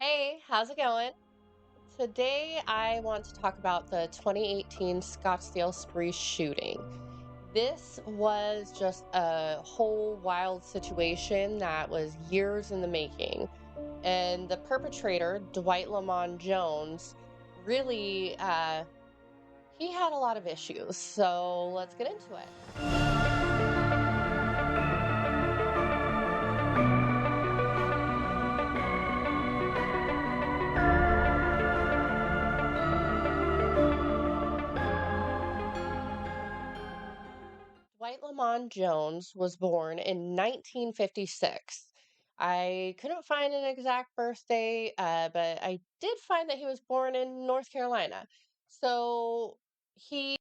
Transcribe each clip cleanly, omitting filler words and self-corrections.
Hey, how's it going? Today I want to talk about the 2018 Scottsdale spree shooting. This was just a whole wild situation that was years in the making. And the perpetrator, Dwight Jones, really he had a lot of issues. So let's get into it. Dwight Lamont Jones was born in 1956. I couldn't find an exact birthday, but I did find that he was born in North Carolina. So he,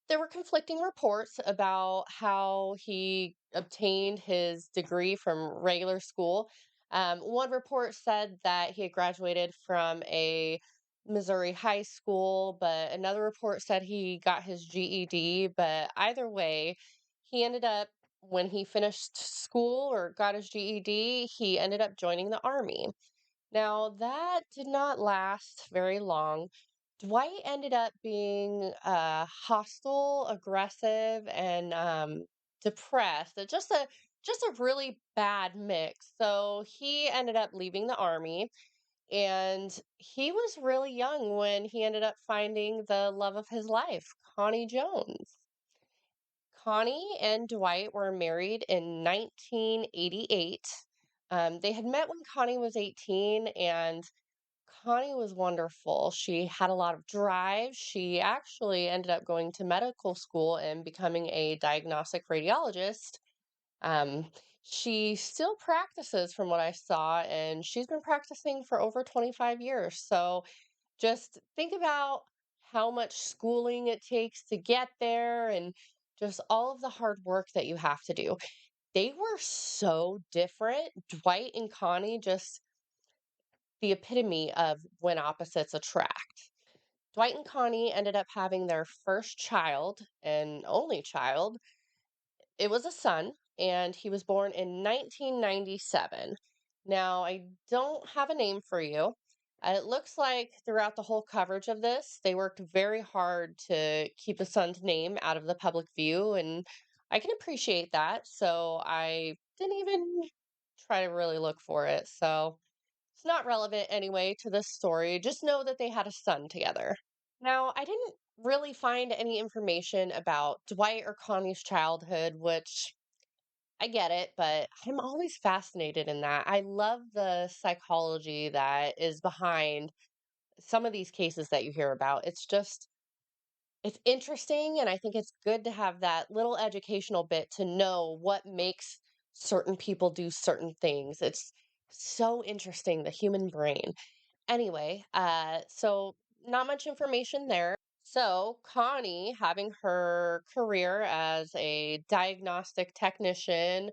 there were conflicting reports about how he obtained his degree from regular school. One report said that he had graduated from a Missouri high school, but another report said he got his GED. But either way, he ended up, when he finished school or got his GED, he ended up joining the army. Now, that did not last very long. Dwight ended up being hostile, aggressive, and depressed. Just a really bad mix. So he ended up leaving the army, and he was really young when he ended up finding the love of his life, Connie Jones. Connie and Dwight were married in 1988. They had met when Connie was 18, and Connie was wonderful. She had a lot of drive. She actually ended up going to medical school and becoming a diagnostic radiologist. um, she still practices from what I saw, and she's been practicing for over 25 years. So just think about how much schooling it takes to get there and just all of the hard work that you have to do. They were so different. Dwight and Connie, just the epitome of when opposites attract. Dwight and Connie ended up having their first child and only child. It was a son, and he was born in 1997. Now, I don't have a name for you. It looks like throughout the whole coverage of this, they worked very hard to keep the son's name out of the public view, and I can appreciate that. So I didn't even try to really look for it. So it's not relevant anyway to this story. Just know that they had a son together. Now, I didn't really find any information about Dwight or Connie's childhood, which I get it, but I'm always fascinated in that. I love the psychology that is behind some of these cases that you hear about. It's interesting, and I think it's good to have that little educational bit to know what makes certain people do certain things. It's so interesting, the human brain. Anyway, so not much information there. So, Connie, having her career as a diagnostic technician,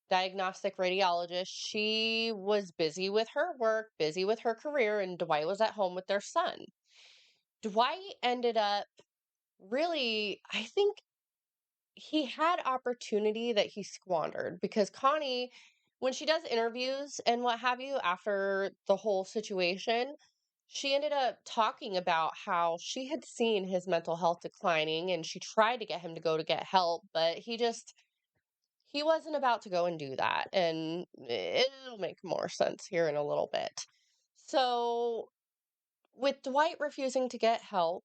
diagnostic radiologist, she was busy with her work, busy with her career, and Dwight was at home with their son. Dwight ended up really, I think he had opportunity that he squandered because Connie, when she does interviews and what have you after the whole situation, she ended up talking about how she had seen his mental health declining, and she tried to get him to go to get help, but he wasn't about to go and do that. And it'll make more sense here in a little bit. So, with Dwight refusing to get help,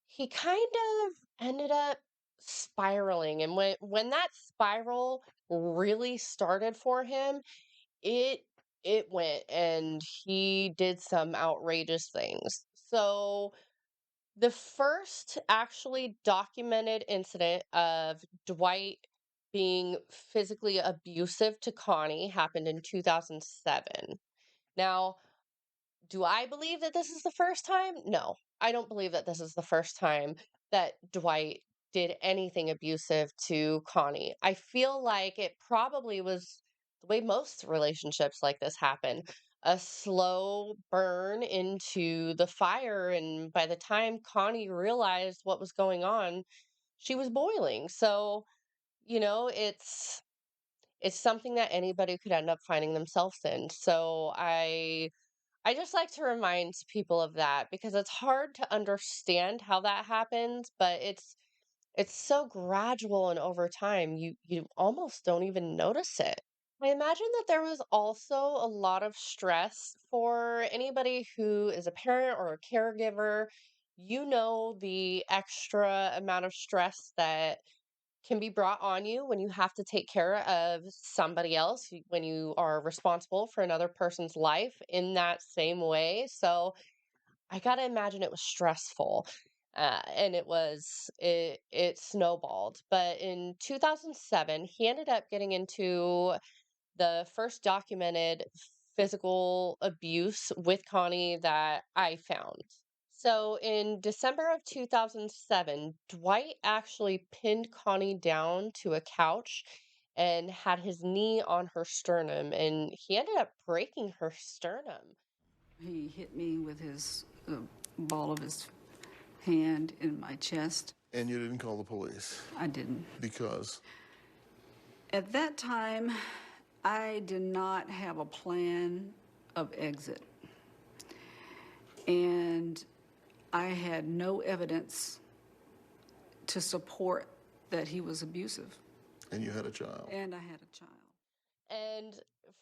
he kind of ended up spiraling. And when that spiral really started for him, it it went, and he did some outrageous things. So the first actually documented incident of Dwight being physically abusive to Connie happened in 2007. Now, do I believe that this is the first time? No, I don't believe that this is the first time that Dwight did anything abusive to Connie. I feel like it probably was the way most relationships like this happen, a slow burn into the fire. And by the time Connie realized what was going on, she was boiling. So, it's something that anybody could end up finding themselves in. So I I just like to remind people of that because it's hard to understand how that happens, but it's so gradual and over time, you almost don't even notice it. I imagine that there was also a lot of stress for anybody who is a parent or a caregiver. You know the extra amount of stress that can be brought on you when you have to take care of somebody else, when you are responsible for another person's life in that same way. So I gotta imagine it was stressful. And it snowballed. But in 2007, he ended up getting into the first documented physical abuse with Connie that I found. So in December of 2007, Dwight actually pinned Connie down to a couch and had his knee on her sternum, and he ended up breaking her sternum. He hit me with his ball of his hand in my chest. And you didn't call the police? I didn't. Because? At that time, I did not have a plan of exit. And I had no evidence to support that he was abusive. And you had a child? And I had a child. And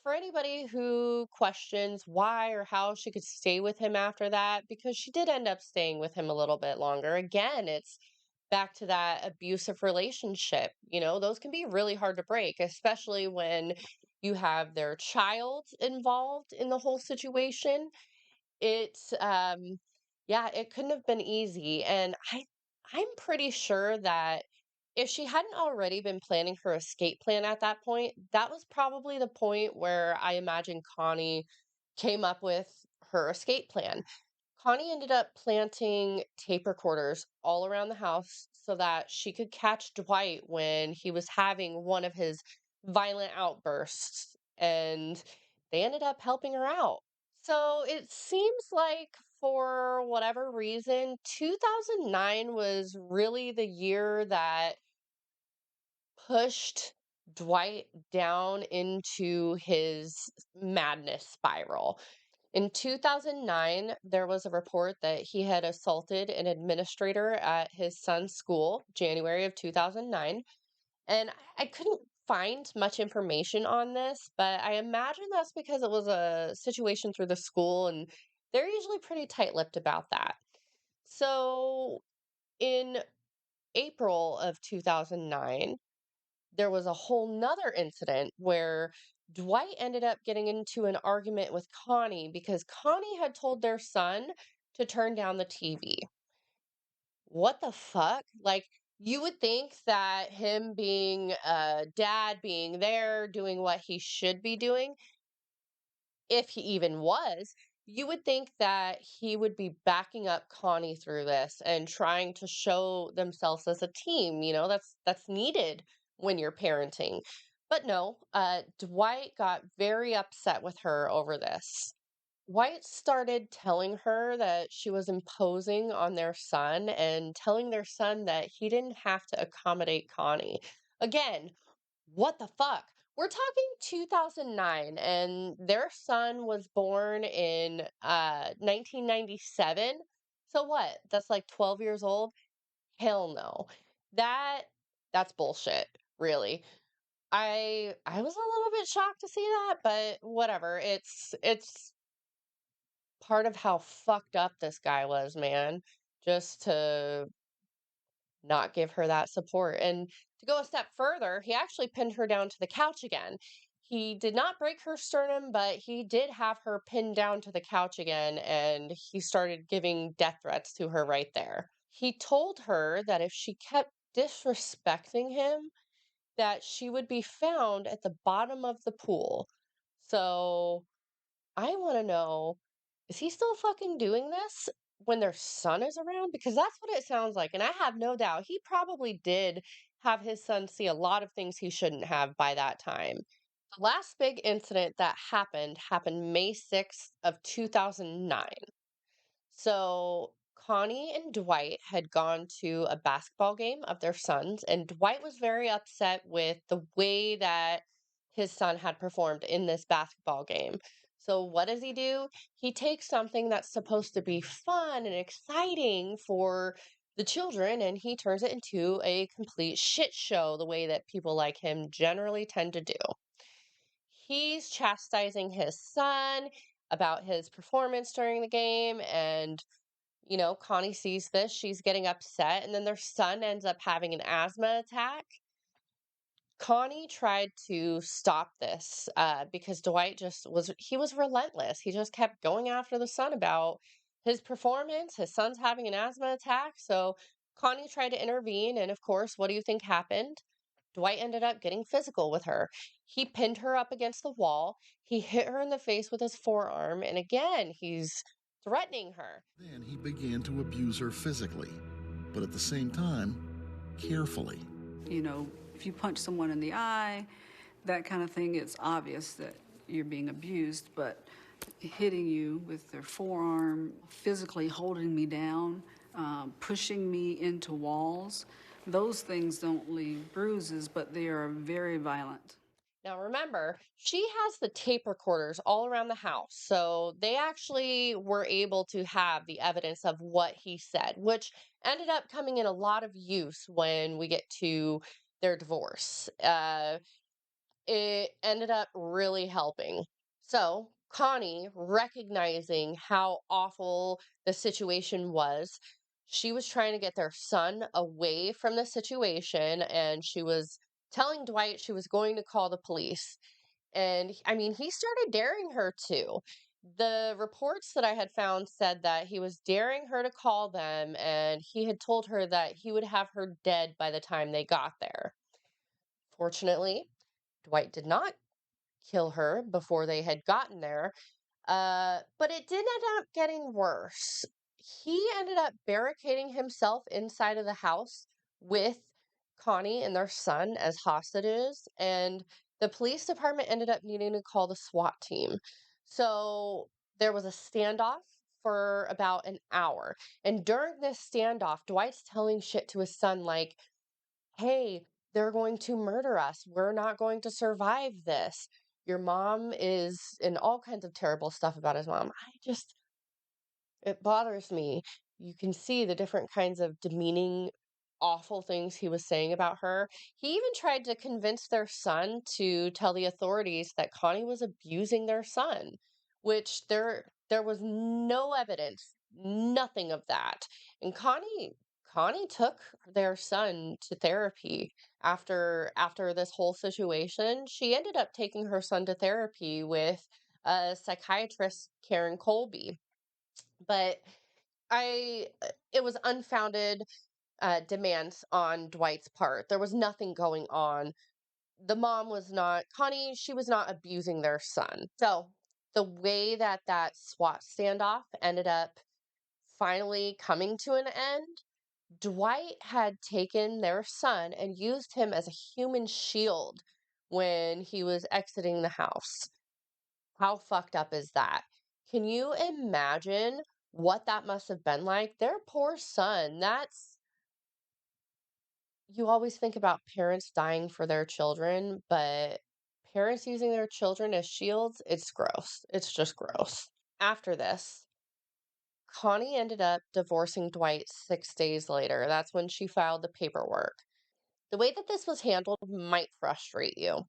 for anybody who questions why or how she could stay with him after that, because she did end up staying with him a little bit longer, again, it's back to that abusive relationship. You know, those can be really hard to break, especially when you have their child involved in the whole situation. It's yeah, it couldn't have been easy. And I'm pretty sure that if she hadn't already been planning her escape plan at that point, that was probably the point where I imagine Connie came up with her escape plan. Connie ended up planting tape recorders all around the house so that she could catch Dwight when he was having one of his violent outbursts, and they ended up helping her out. So it seems like for whatever reason, 2009 was really the year that pushed Dwight down into his madness spiral. In 2009, there was a report that he had assaulted an administrator at his son's school, January of 2009. And I couldn't find much information on this, but I imagine that's because it was a situation through the school, and they're usually pretty tight lipped about that. So in April of 2009, there was a whole nother incident where Dwight ended up getting into an argument with Connie because Connie had told their son to turn down the TV. What the fuck? Like, you would think that him being a dad, being there, doing what he should be doing, if he even was, you would think that he would be backing up Connie through this and trying to show themselves as a team. You know, that's needed when you're parenting. But no, Dwight got very upset with her over this. Dwight started telling her that she was imposing on their son and telling their son that he didn't have to accommodate Connie. Again, what the fuck? We're talking 2009, and their son was born in 1997. So what? That's like 12 years old? Hell no. That that's bullshit, really. I was a little bit shocked to see that, but whatever. It's part of how fucked up this guy was, man. Just to not give her that support. And to go a step further, he actually pinned her down to the couch again. He did not break her sternum, but he did have her pinned down to the couch again, and he started giving death threats to her right there. He told her that if she kept disrespecting him, that she would be found at the bottom of the pool. So I want to know, is he still fucking doing this when their son is around? Because that's what it sounds like. And I have no doubt he probably did have his son see a lot of things he shouldn't have by that time. The last big incident that happened May 6th of 2009. So Connie and Dwight had gone to a basketball game of their sons, and Dwight was very upset with the way that his son had performed in this basketball game. So what does he do? He takes something that's supposed to be fun and exciting for the children and he turns it into a complete shit show, the way that people like him generally tend to do. He's chastising his son about his performance during the game, and Connie sees this, she's getting upset, and then their son ends up having an asthma attack. Connie tried to stop this because Dwight he was relentless. He just kept going after the son about his performance. His son's having an asthma attack. So Connie tried to intervene. And of course, what do you think happened? Dwight ended up getting physical with her. He pinned her up against the wall. He hit her in the face with his forearm. And again, he's threatening her. Then he began to abuse her physically, but at the same time, carefully. If you punch someone in the eye, that kind of thing, it's obvious that you're being abused, but hitting you with their forearm, physically holding me down, pushing me into walls, those things don't leave bruises, but they are very violent. Now remember, she has the tape recorders all around the house, so they actually were able to have the evidence of what he said, which ended up coming in a lot of use when we get to their divorce. It ended up really helping. So Connie, recognizing how awful the situation was, she was trying to get their son away from the situation, and she was telling Dwight she was going to call the police. And I mean, he started daring her to. The reports that I had found said that he was daring her to call them, and he had told her that he would have her dead by the time they got there. Fortunately, Dwight did not kill her before they had gotten there. But it did end up getting worse. He ended up barricading himself inside of the house with Connie and their son as hostages, and the police department ended up needing to call the SWAT team. So there was a standoff for about an hour. And during this standoff, Dwight's telling shit to his son like, hey, they're going to murder us. We're not going to survive this. Your mom is, and all kinds of terrible stuff about his mom. It bothers me. You can see the different kinds of demeaning, awful things he was saying about her. He even tried to convince their son to tell the authorities that Connie was abusing their son, which there was no evidence, nothing of that. And Connie took their son to therapy after this whole situation. She ended up taking her son to therapy with a psychiatrist, Karen Colby. But it was unfounded demands on Dwight's part. There was nothing going on. The mom was not, Connie, she was not abusing their son. So the way that SWAT standoff ended up finally coming to an end, Dwight had taken their son and used him as a human shield when he was exiting the house. How fucked up is that? Can you imagine what that must have been like? Their poor son. You always think about parents dying for their children, but parents using their children as shields, it's gross. It's just gross. After this, Connie ended up divorcing Dwight 6 days later. That's when she filed the paperwork. The way that this was handled might frustrate you.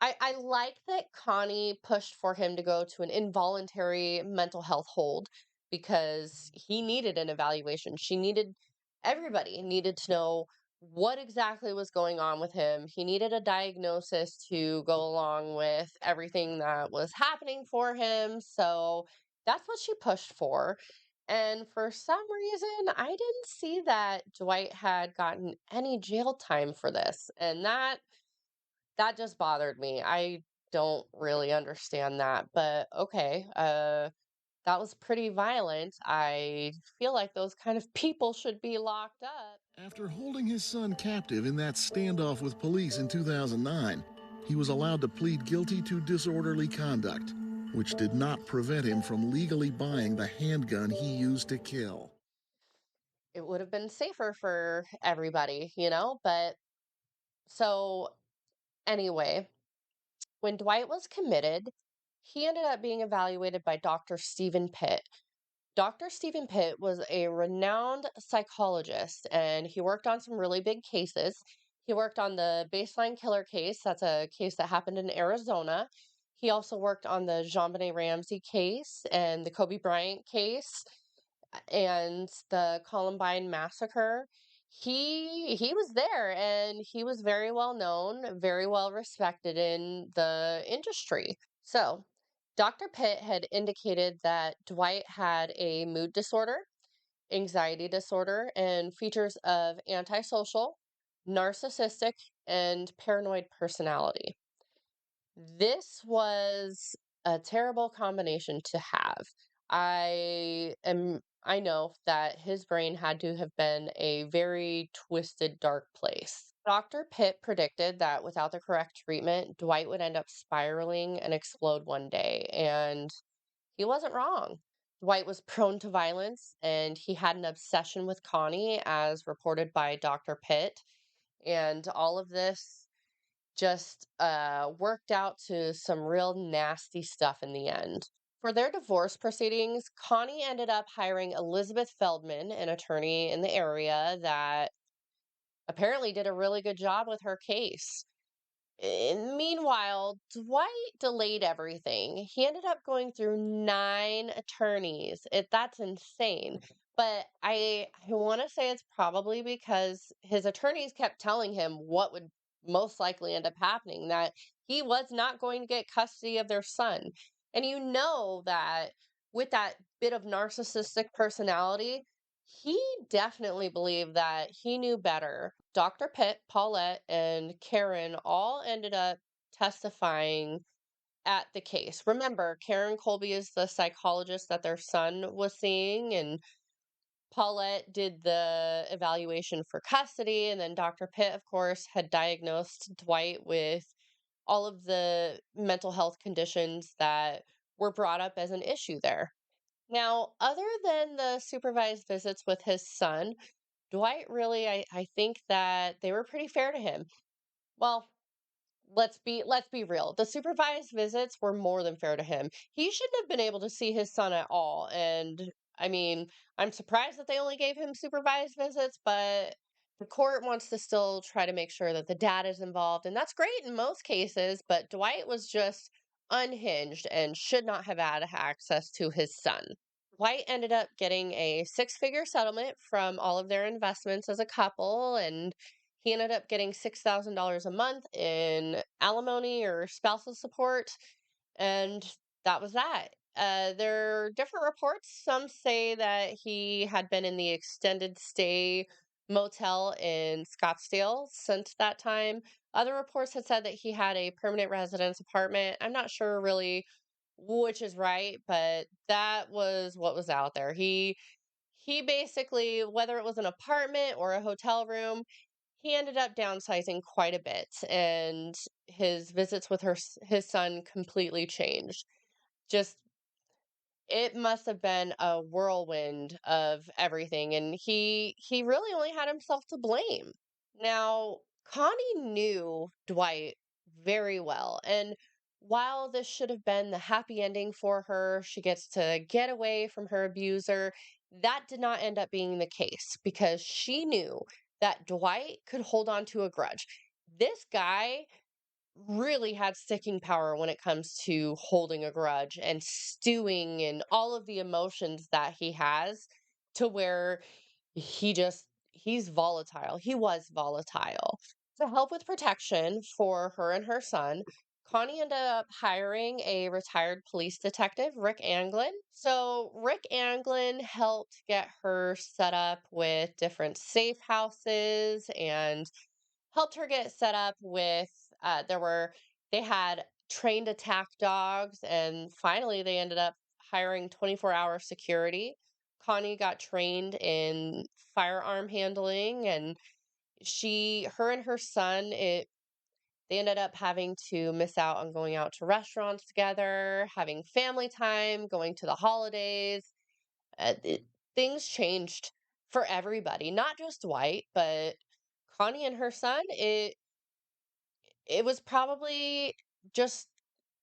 I like that Connie pushed for him to go to an involuntary mental health hold because he needed an evaluation. Everybody needed to know what exactly was going on with him. He needed a diagnosis to go along with everything that was happening for him. So that's what she pushed for. And for some reason, I didn't see that Dwight had gotten any jail time for this. And that just bothered me. I don't really understand that, but okay. That was pretty violent. I feel like those kind of people should be locked up. After holding his son captive in that standoff with police in 2009, he was allowed to plead guilty to disorderly conduct, which did not prevent him from legally buying the handgun he used to kill. It would have been safer for everybody, but so anyway, when Dwight was committed, he ended up being evaluated by Dr. Stephen Pitt. Dr. Stephen Pitt was a renowned psychologist, and he worked on some really big cases. He worked on the baseline killer case. That's a case that happened in Arizona. He also worked on the JonBenet Ramsey case and the Kobe Bryant case and the Columbine massacre. He was there, and he was very well known, very well respected in the industry. So, Dr. Pitt had indicated that Dwight had a mood disorder, anxiety disorder, and features of antisocial, narcissistic, and paranoid personality. This was a terrible combination to have. I know that his brain had to have been a very twisted, dark place. Dr. Pitt predicted that without the correct treatment, Dwight would end up spiraling and explode one day, and he wasn't wrong. Dwight was prone to violence, and he had an obsession with Connie, as reported by Dr. Pitt. And all of this just worked out to some real nasty stuff in the end. For their divorce proceedings, Connie ended up hiring Elizabeth Feldman, an attorney in the area that apparently did a really good job with her case. Meanwhile, Dwight delayed everything. He ended up going through 9 attorneys. That's insane. But I want to say it's probably because his attorneys kept telling him what would most likely end up happening, that he was not going to get custody of their son. And you know that with that bit of narcissistic personality, he definitely believed that he knew better. Dr. Pitt, Paulette, and Karen all ended up testifying at the case. Remember, Karen Colby is the psychologist that their son was seeing, and Paulette did the evaluation for custody, and then Dr. Pitt, of course, had diagnosed Dwight with all of the mental health conditions that were brought up as an issue there. Now, other than the supervised visits with his son, Dwight really, I think that they were pretty fair to him. Well, let's be real. The supervised visits were more than fair to him. He shouldn't have been able to see his son at all. And I mean, I'm surprised that they only gave him supervised visits, but the court wants to still try to make sure that the dad is involved, and that's great in most cases, but Dwight was just unhinged and should not have had access to his son. White ended up getting a 6-figure settlement from all of their investments as a couple, and he ended up getting $6,000 a month in alimony or spousal support, and that was that. There are different reports. Some say that he had been in the extended stay motel in Scottsdale since that time. Other reports had said that he had a permanent residence apartment. I'm not sure really which is right, but that was what was out there. He basically, whether it was an apartment or a hotel room, he ended up downsizing quite a bit, and his visits with his son completely changed. Just it must have been a whirlwind of everything, and he really only had himself to blame. Now, Connie knew Dwight very well, and while this should have been the happy ending for her, she gets to get away from her abuser, that did not end up being the case because she knew that Dwight could hold on to a grudge. This guy really had sticking power when it comes to holding a grudge and stewing and all of the emotions that he has, to where he's volatile. He was volatile. To help with protection for her and her son, Connie ended up hiring a retired police detective, Rick Anglin. So Rick Anglin helped get her set up with different safe houses and helped her get set up with they had trained attack dogs, and finally they ended up hiring 24-hour security. Connie got trained in firearm handling, and her and her son, they ended up having to miss out on going out to restaurants together, having family time, going to the holidays. Uh, it, Things changed for everybody, not just Dwight, but Connie and her son. It was probably just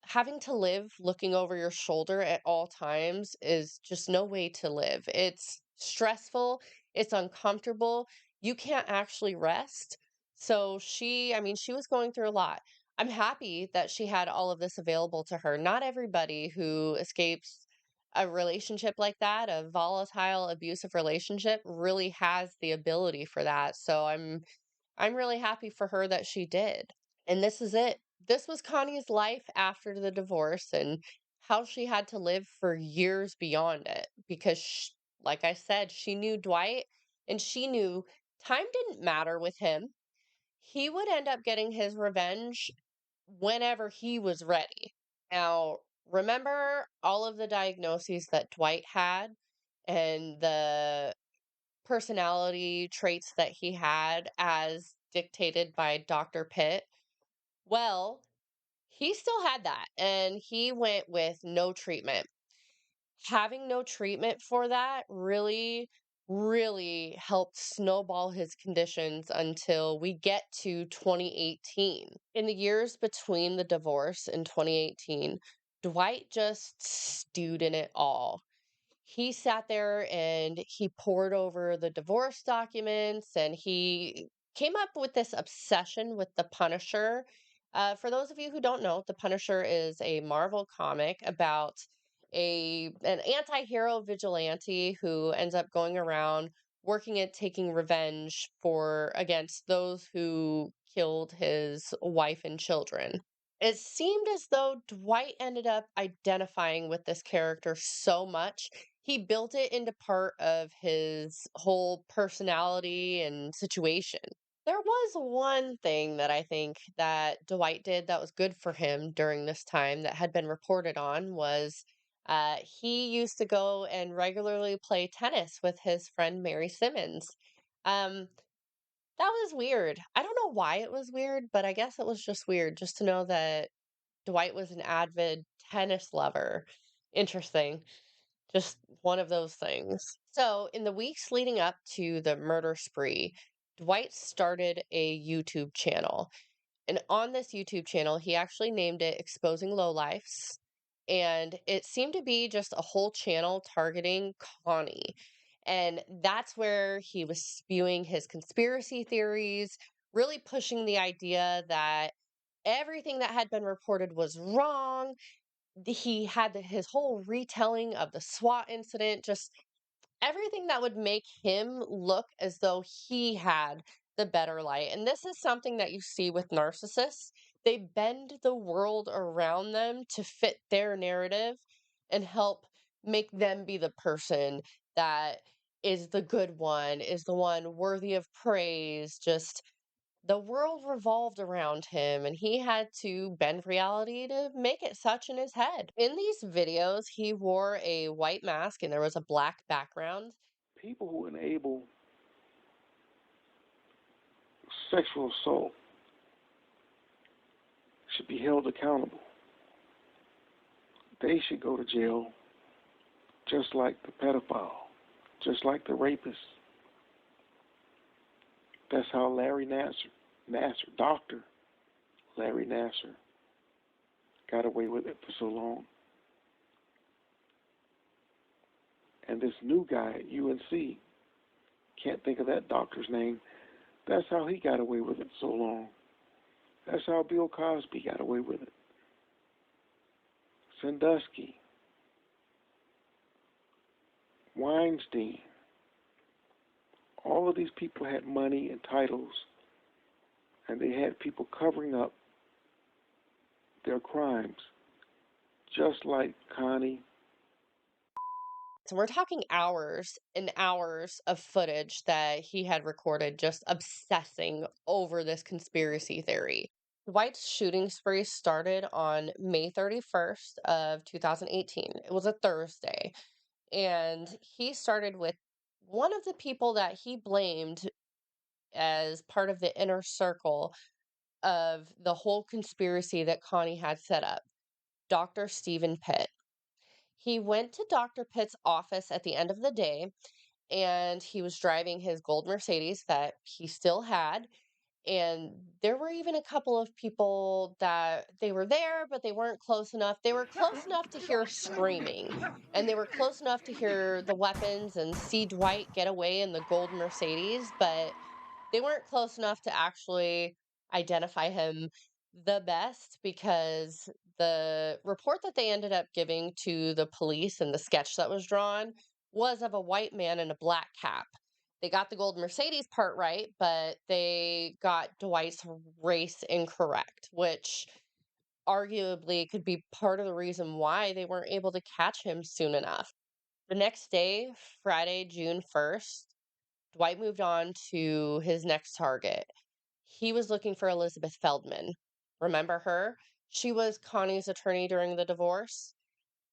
having to live looking over your shoulder at all times is just no way to live. It's stressful, it's uncomfortable. You can't actually rest. So I mean, she was going through a lot. I'm happy that she had all of this available to her. Not everybody who escapes a relationship like that, a volatile, abusive relationship, really has the ability for that. So I'm really happy for her that she did. And this is it. This was Connie's life after the divorce and how she had to live for years beyond it because, like I said, she knew Dwight and she knew time didn't matter with him. He would end up getting his revenge whenever he was ready. Now, remember all of the diagnoses that Dwight had and the personality traits that he had as dictated by Dr. Pitt? Well, he still had that, and he went with no treatment. Having no treatment for that really, really helped snowball his conditions until we get to 2018. In the years between the divorce and 2018, Dwight just stewed in it all. He sat there and he pored over the divorce documents and he came up with this obsession with the Punisher. For those of you who don't know, the Punisher is a Marvel comic about an anti-hero vigilante who ends up going around working at taking revenge for against those who killed his wife and children. It seemed as though Dwight ended up identifying with this character so much, he built it into part of his whole personality and situation. There was one thing that I think that Dwight did that was good for him during this time that had been reported on was he used to go and regularly play tennis with his friend Mary Simmons. Um, that was weird. I don't know why it was weird, but I guess it was just weird just to know that Dwight was an avid tennis lover. Interesting. Just one of those things. So, in the weeks leading up to the murder spree, Dwight started a YouTube channel. And on this YouTube channel, he actually named it Exposing Lowlifes. And it seemed to be just a whole channel targeting Connie. And that's where he was spewing his conspiracy theories, really pushing the idea that everything that had been reported was wrong. He had his whole retelling of the SWAT incident, just everything that would make him look as though he had the better light. And this is something that you see with narcissists. They bend the world around them to fit their narrative and help make them be the person that is the good one, is the one worthy of praise, just the world revolved around him, and he had to bend reality to make it such in his head. In these videos, he wore a white mask and there was a black background. People who enable sexual assault should be held accountable. They should go to jail just like the pedophile, just like the rapist. That's how Larry Nassar, Dr. Larry Nassar, got away with it for so long. And this new guy at UNC, can't think of that doctor's name, that's how he got away with it so long. That's how Bill Cosby got away with it. Sandusky, Weinstein, all of these people had money and titles, and they had people covering up their crimes, just like Connie. So we're talking hours and hours of footage that he had recorded just obsessing over this conspiracy theory. Dwight's shooting spree started on May 31st of 2018. It was a Thursday. And he started with one of the people that he blamed as part of the inner circle of the whole conspiracy that Connie had set up, Dr. Stephen Pitt. He went to Dr. Pitt's office at the end of the day and he was driving his gold Mercedes that he still had. And there were even a couple of people that they were there, but they weren't close enough. They were close enough to hear screaming, and they were close enough to hear the weapons and see Dwight get away in the gold Mercedes, but they weren't close enough to actually identify him the best, because the report that they ended up giving to the police and the sketch that was drawn was of a white man in a black cap. They got the gold Mercedes part right, but they got Dwight's race incorrect, which arguably could be part of the reason why they weren't able to catch him soon enough. The next day, Friday, June 1st, Dwight moved on to his next target. He was looking for Elizabeth Feldman. Remember her? She was Connie's attorney during the divorce.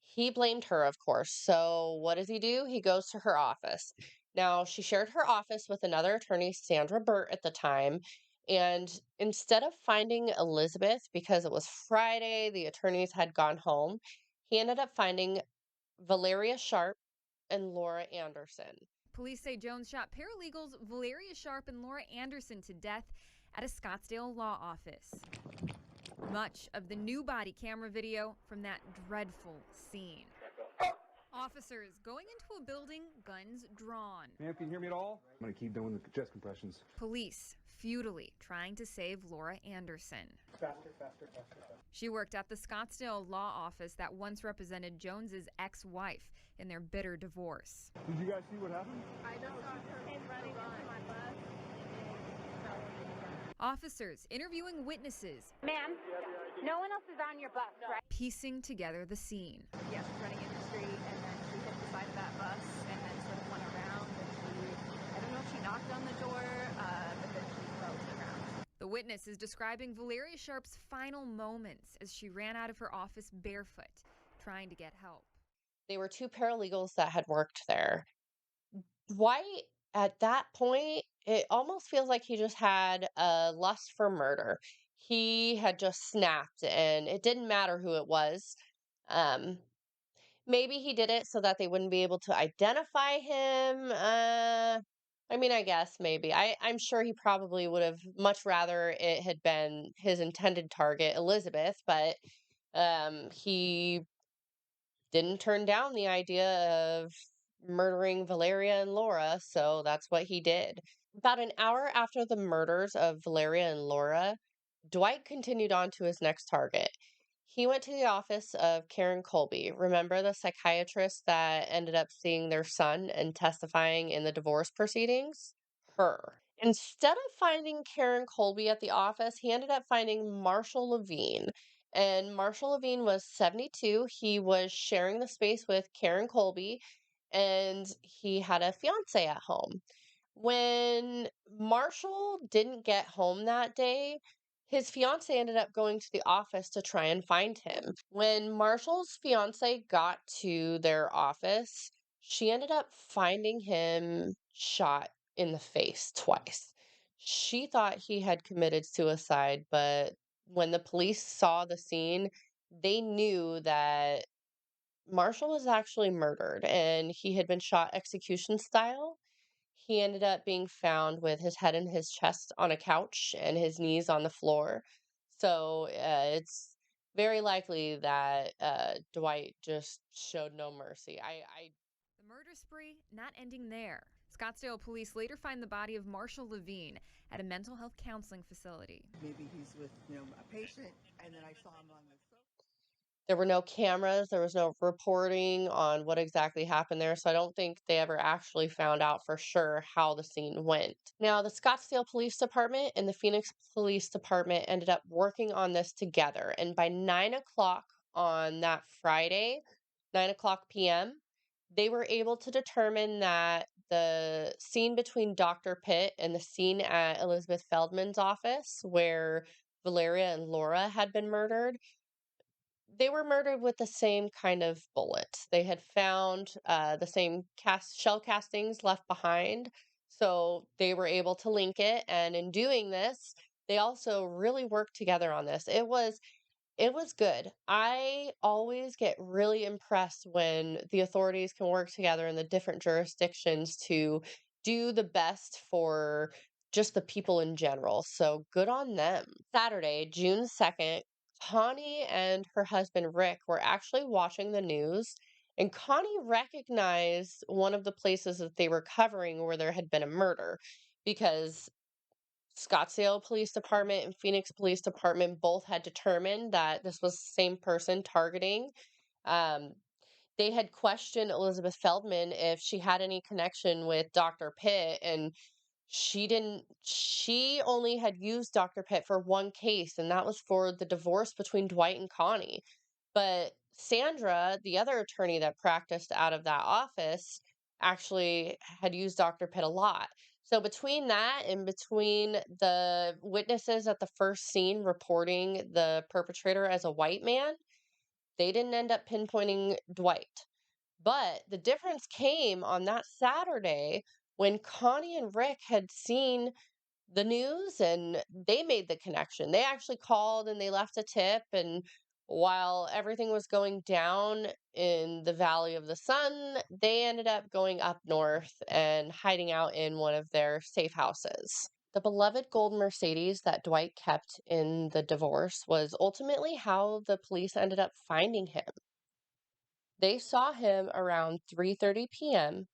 He blamed her, of course. So what does he do? He goes to her office. Now, she shared her office with another attorney, Sandra Burt, at the time. And instead of finding Elizabeth, because it was Friday, the attorneys had gone home, he ended up finding Valeria Sharp and Laura Anderson. Police say Jones shot paralegals Valeria Sharp and Laura Anderson to death at a Scottsdale law office. Much of the new body camera video from that dreadful scene. Officers going into a building, guns drawn. Ma'am, can you hear me at all? I'm gonna keep doing the chest compressions. Police futilely trying to save Laura Anderson. Faster. She worked at the Scottsdale law office that once represented Jones's ex-wife in their bitter divorce. Did you guys see what happened? I just saw her running into my bus. Officers interviewing witnesses. Ma'am, no one else is on your bus, right? Piecing together the scene. Yes, running in the street, and then she hit the side of that bus, and then sort of went around, and I don't know if she knocked on the door, but then she fell to the ground. The witness is describing Valeria Sharp's final moments as she ran out of her office barefoot, trying to get help. They were two paralegals that had worked there. Dwight, at that point, it almost feels like he just had a lust for murder. He had just snapped, and it didn't matter who it was. Maybe he did it so that they wouldn't be able to identify him. I guess maybe. I'm sure he probably would have much rather it had been his intended target, Elizabeth, but he didn't turn down the idea of murdering Valeria and Laura, so that's what he did. About an hour after the murders of Valeria and Laura, Dwight continued on to his next target. He went to the office of Karen Colby. Remember the psychiatrist that ended up seeing their son and testifying in the divorce proceedings? Her. Instead of finding Karen Colby at the office, he ended up finding Marshall Levine. And Marshall Levine was 72. He was sharing the space with Karen Colby, and he had a fiance at home. When Marshall didn't get home that day, his fiance ended up going to the office to try and find him. When Marshall's fiance got to their office, she ended up finding him shot in the face twice. She thought he had committed suicide, but when the police saw the scene, they knew that Marshall was actually murdered and he had been shot execution style. He ended up being found with his head and his chest on a couch and his knees on the floor. So it's very likely that Dwight just showed no mercy. The murder spree not ending there. Scottsdale police later find the body of Marshall Levine at a mental health counseling facility. Maybe he's with, a patient, and then I saw him on the sofa. There were no cameras. There was no reporting on what exactly happened there. So I don't think they ever actually found out for sure how the scene went. Now, the Scottsdale Police Department and the Phoenix Police Department ended up working on this together. And by 9 o'clock on that Friday, 9 o'clock p.m., they were able to determine that the scene between Dr. Pitt and the scene at Elizabeth Feldman's office, where Valeria and Laura had been murdered, they were murdered with the same kind of bullet. They had found the same shell castings left behind, so they were able to link it. And in doing this, they also really worked together on this. It was good. I always get really impressed when the authorities can work together in the different jurisdictions to do the best for just the people in general. So good on them. Saturday, June 2nd, Connie and her husband Rick were actually watching the news, and Connie recognized one of the places that they were covering where there had been a murder because Scottsdale Police Department and Phoenix Police Department both had determined that this was the same person targeting. Um, they had questioned Elizabeth Feldman if she had any connection with Dr. Pitt, and she didn't. She only had used Dr. Pitt for one case, and that was for the divorce between Dwight and Connie. But Sandra, the other attorney that practiced out of that office, actually had used Dr. Pitt a lot. So between that and between the witnesses at the first scene reporting the perpetrator as a white man, they didn't end up pinpointing Dwight. But the difference came on that Saturday when Connie and Rick had seen the news and they made the connection. They actually called and they left a tip. And while everything was going down in the Valley of the Sun, they ended up going up north and hiding out in one of their safe houses. The beloved gold Mercedes that Dwight kept in the divorce was ultimately how the police ended up finding him. They saw him around 3:30 p.m.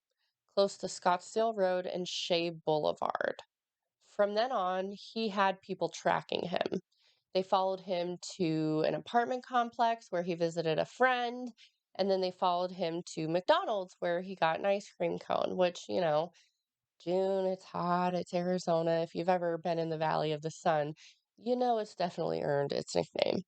close to Scottsdale Road and Shea Boulevard. From then on, he had people tracking him. They followed him to an apartment complex where he visited a friend, and then they followed him to McDonald's where he got an ice cream cone, which, June, it's hot, it's Arizona. If you've ever been in the Valley of the Sun, it's definitely earned its nickname.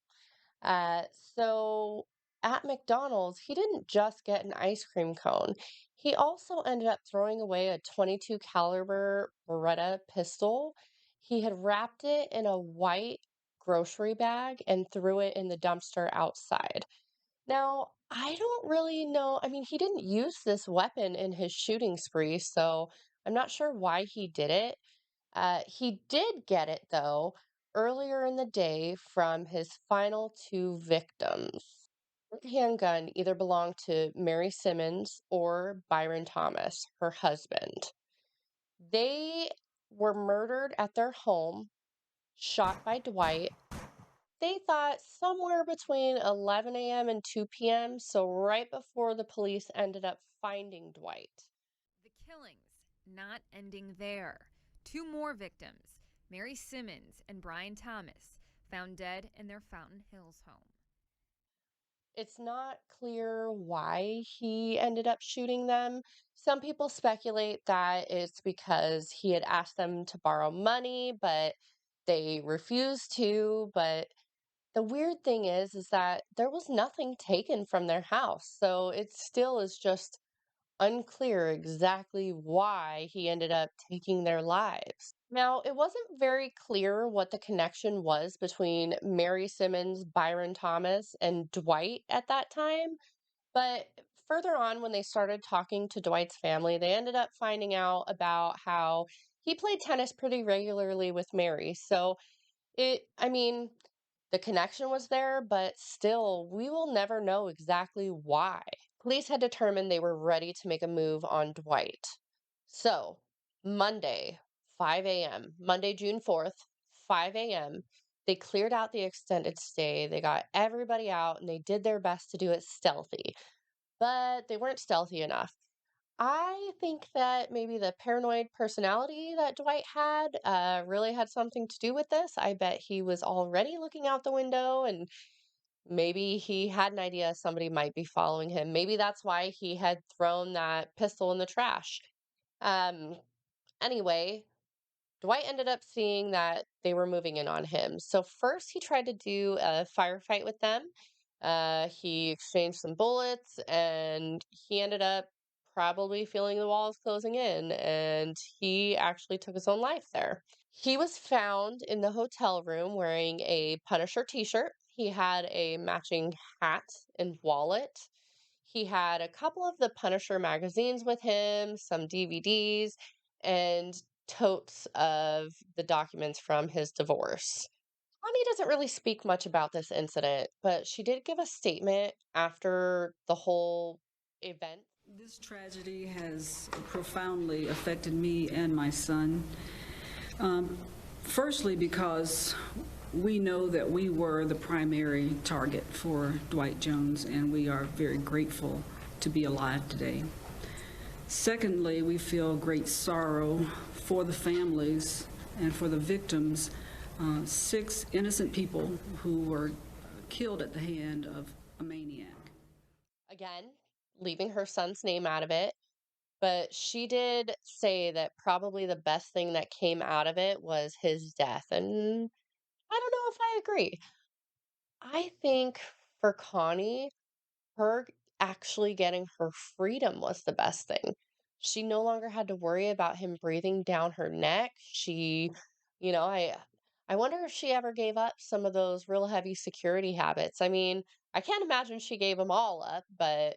So at McDonald's, he didn't just get an ice cream cone. He also ended up throwing away a 22 caliber Beretta pistol. He had wrapped it in a white grocery bag and threw it in the dumpster outside. Now, I don't really know. I mean, he didn't use this weapon in his shooting spree, so I'm not sure why he did it. He did get it, though, earlier in the day from his final two victims. The handgun either belonged to Mary Simmons or Byron Thomas, her husband. They were murdered at their home, shot by Dwight. They thought somewhere between 11 a.m. and 2 p.m., so right before the police ended up finding Dwight. The killings not ending there. Two more victims, Mary Simmons and Brian Thomas, found dead in their Fountain Hills home. It's not clear why he ended up shooting them. Some people speculate that it's because he had asked them to borrow money, but they refused to. But the weird thing is that there was nothing taken from their house. So it still is just unclear exactly why he ended up taking their lives. Now, it wasn't very clear what the connection was between Mary Simmons, Byron Thomas, and Dwight at that time, but further on, when they started talking to Dwight's family, they ended up finding out about how he played tennis pretty regularly with Mary. So I mean, the connection was there, but still, we will never know exactly why. Police had determined they were ready to make a move on Dwight. So, Monday, 5 a.m., Monday, June 4th, 5 a.m., they cleared out the extended stay. They got everybody out and they did their best to do it stealthy, but they weren't stealthy enough. I think that maybe the paranoid personality that Dwight had really had something to do with this. I bet he was already looking out the window and maybe he had an idea somebody might be following him. Maybe that's why he had thrown that pistol in the trash. Um, anyway, Dwight ended up seeing that they were moving in on him. So first he tried to do a firefight with them. He exchanged some bullets and he ended up probably feeling the walls closing in and he actually took his own life there. He was found in the hotel room wearing a Punisher t-shirt. He had a matching hat and wallet. He had a couple of the Punisher magazines with him, some DVDs, and totes of the documents from his divorce. Connie doesn't really speak much about this incident, but she did give a statement after the whole event. This tragedy has profoundly affected me and my son. Firstly, because we know that we were the primary target for Dwight Jones, and we are very grateful to be alive today. Secondly, we feel great sorrow for the families and for the victims, 6 innocent people who were killed at the hand of a maniac. Again, leaving her son's name out of it. But she did say that probably the best thing that came out of it was his death. And I don't know if I agree. I think for Connie, her actually getting her freedom was the best thing. She no longer had to worry about him breathing down her neck. She, you know, I wonder if she ever gave up some of those real heavy security habits. I mean, I can't imagine she gave them all up, but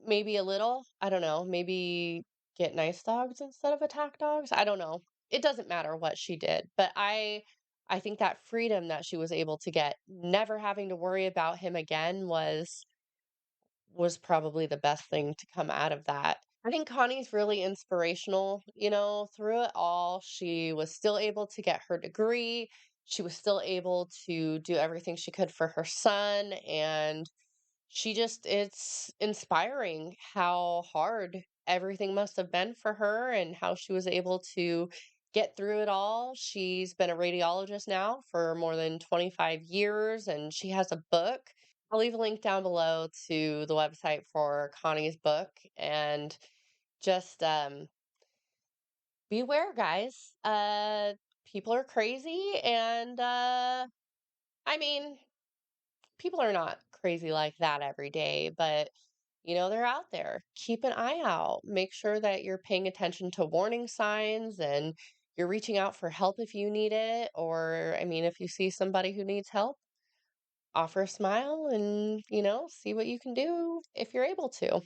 maybe a little. I don't know. Maybe get nice dogs instead of attack dogs. I don't know. It doesn't matter what she did, but I think that freedom that she was able to get, never having to worry about him again was probably the best thing to come out of that. I think Connie's really inspirational, through it all. She was still able to get her degree. She was still able to do everything she could for her son, and it's inspiring how hard everything must have been for her and how she was able to get through it all. She's been a radiologist now for more than 25 years, and she has a book. I'll leave a link down below to the website for Connie's book. And just beware, guys. People are crazy, and I mean, people are not crazy like that every day, but they're out there. Keep an eye out. Make sure that you're paying attention to warning signs and you're reaching out for help if you need it. Or, I mean, if you see somebody who needs help, offer a smile and, see what you can do if you're able to.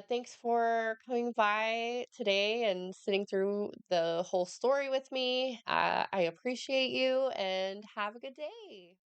Thanks for coming by today and sitting through the whole story with me. I appreciate you and have a good day.